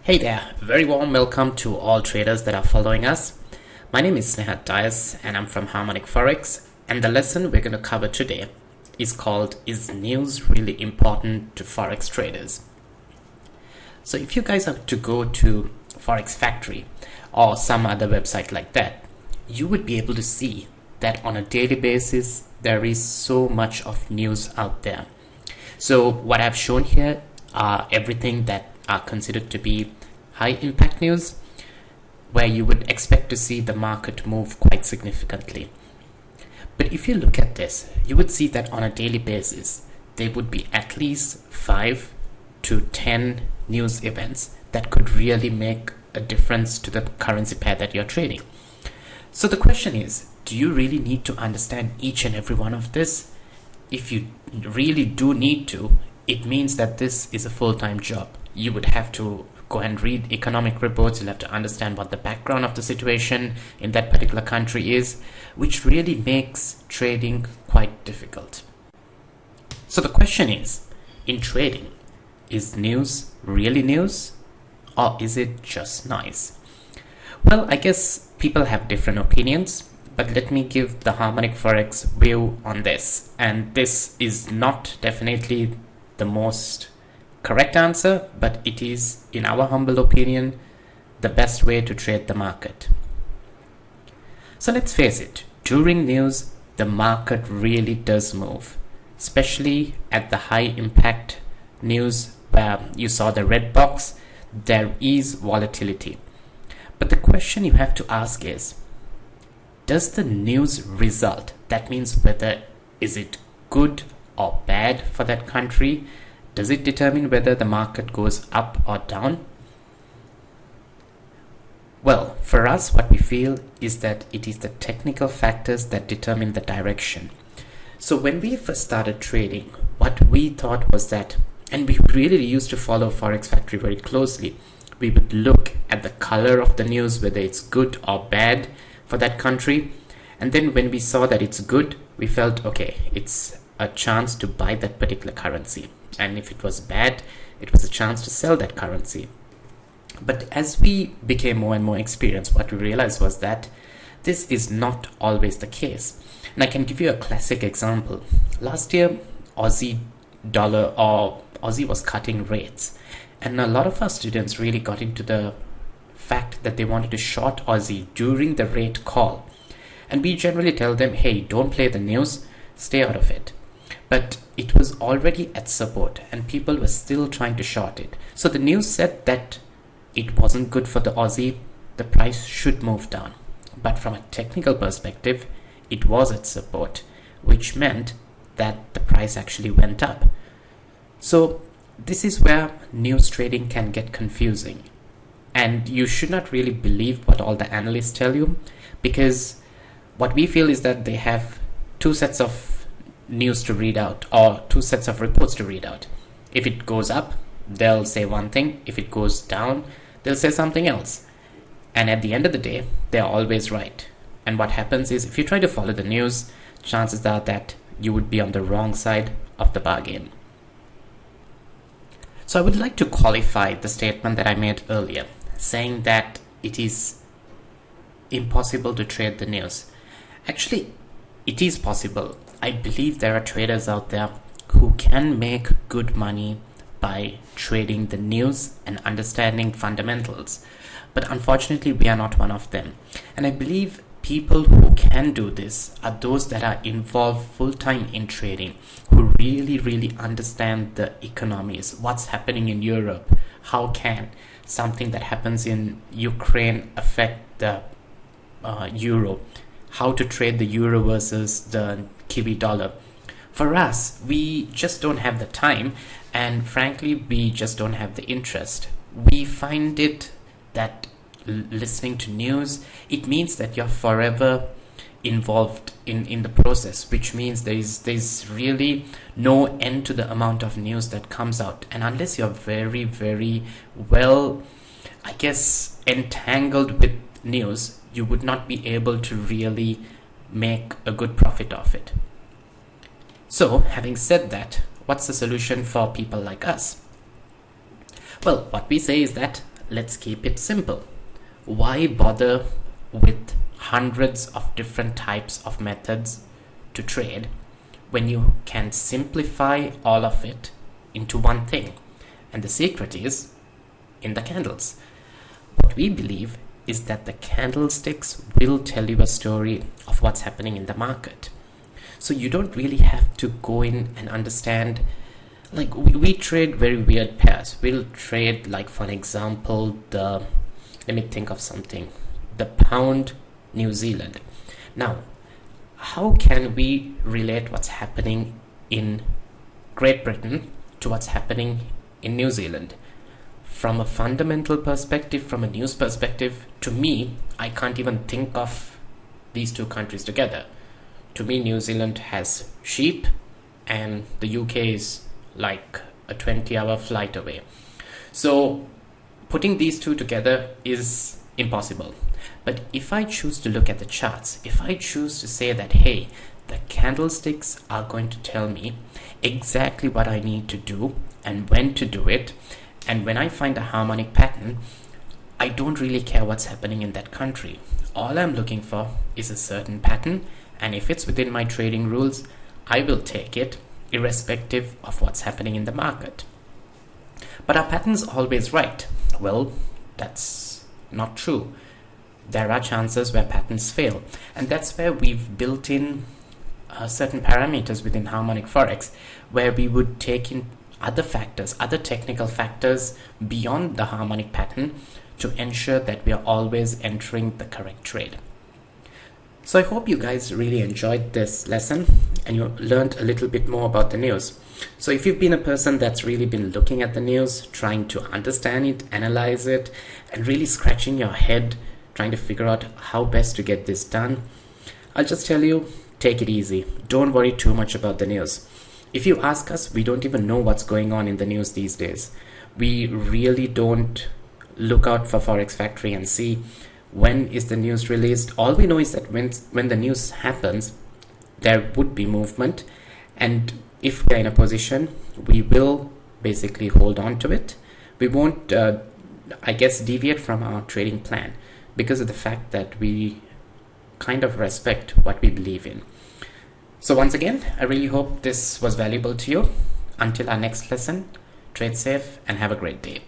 Hey there, very warm welcome to all traders that are following us. My name is Snehat Dias and I'm from Harmonic Forex, and the lesson we're going to cover today is called Is News Really Important to Forex Traders? So if you guys are to go to Forex Factory or some other website like that, you would be able to see that on a daily basis there is so much of news out there. So what I've shown here are everything that are considered to be high impact news, where you would expect to see the market move quite significantly. But if you look at this, you would see that on a daily basis there would be at least 5 to 10 news events that could really make a difference to the currency pair that you're trading. So the question is, do you really need to understand each and every one of this? If you really do need to, it means that this is a full-time job. You would have to go and read economic reports. You'll have to understand what the background of the situation in that particular country is, which really makes trading quite difficult. So the question is, in trading, is news really news, or is it just noise? Well, I guess people have different opinions, but let me give the Harmonic Forex view on this. And this is not definitely the most correct answer, but it is, in our humble opinion, the best way to trade the market. So let's face it, during news, the market really does move, especially at the high impact news where you saw the red box. There is volatility. But the question you have to ask is, does the news result, that means whether is it good or bad for that country, does it determine whether the market goes up or down? Well, for us, what we feel is that it is the technical factors that determine the direction. So when we first started trading, what we thought was that, and we really used to follow Forex Factory very closely, we would look at the color of the news, whether it's good or bad for that country. And then when we saw that it's good, we felt, okay, it's a chance to buy that particular currency. And if it was bad, it was a chance to sell that currency. But as we became more and more experienced, what we realized was that this is not always the case. And I can give you a classic example. Last year, Aussie dollar or Aussie was cutting rates. And a lot of our students really got into the fact that they wanted to short Aussie during the rate call. And we generally tell them, hey, don't play the news, stay out of it. But it was already at support and people were still trying to short it. So the news said that it wasn't good for the Aussie, the price should move down. But from a technical perspective, it was at support, which meant that the price actually went up. So this is where news trading can get confusing. And you should not really believe what all the analysts tell you, because what we feel is that they have two sets of news to read out, or two sets of reports to read out. If it goes up, they'll say one thing. If it goes down, they'll say something else. And at the end of the day, they're always right. And what happens is, if you try to follow the news, chances are that you would be on the wrong side of the bargain. So I would like to qualify the statement that I made earlier, saying that it is impossible to trade the news. Actually, it is possible. I believe there are traders out there who can make good money by trading the news and understanding fundamentals. But unfortunately, we are not one of them. And I believe people who can do this are those that are involved full-time in trading, who really understand the economies, what's happening in Europe, how can something that happens in Ukraine affect the euro, how to trade the euro versus the Kiwi dollar. For us, we just don't have the time, and frankly, we just don't have the interest. We find it that listening to news, it means that you're forever involved in the process, which means there's really no end to the amount of news that comes out. And unless you're very well, I guess, entangled with news, you would not be able to really make a good profit of it. So, having said that, what's the solution for people like us? Well, what we say is that let's keep it simple. Why bother with hundreds of different types of methods to trade when you can simplify all of it into one thing? And the secret is in the candles. What we believe is that the candlesticks will tell you a story of what's happening in the market. So you don't really have to go in and understand, like we trade very weird pairs. We'll trade, like for an example, let me think of something, the pound New Zealand. Now, how can we relate what's happening in Great Britain to what's happening in New Zealand? From a fundamental perspective, from a news perspective, to me, I can't even think of these two countries together. To me, New Zealand has sheep and the UK is like a 20-hour flight away. So putting these two together is impossible. But if I choose to look at the charts, if I choose to say that, hey, the candlesticks are going to tell me exactly what I need to do and when to do it, and when I find a harmonic pattern, I don't really care what's happening in that country. All I'm looking for is a certain pattern, and if it's within my trading rules, I will take it irrespective of what's happening in the market. But are patterns always right? Well, that's not true. There are chances where patterns fail, and that's where we've built in certain parameters within harmonic forex, where we would take in other factors, other technical factors beyond the harmonic pattern to ensure that we are always entering the correct trade. So I hope you guys really enjoyed this lesson and you learned a little bit more about the news. So if you've been a person that's really been looking at the news, trying to understand it, analyze it, and really scratching your head, trying to figure out how best to get this done, I'll just tell you, take it easy. Don't worry too much about the news. If you ask us, we don't even know what's going on in the news these days. We really don't look out for Forex Factory and see when is the news released. All we know is that when the news happens, there would be movement, and if we're in a position, we will basically hold on to it. We won't, deviate from our trading plan because of the fact that we kind of respect what we believe in. So once again, I really hope this was valuable to you. Until our next lesson, trade safe and have a great day.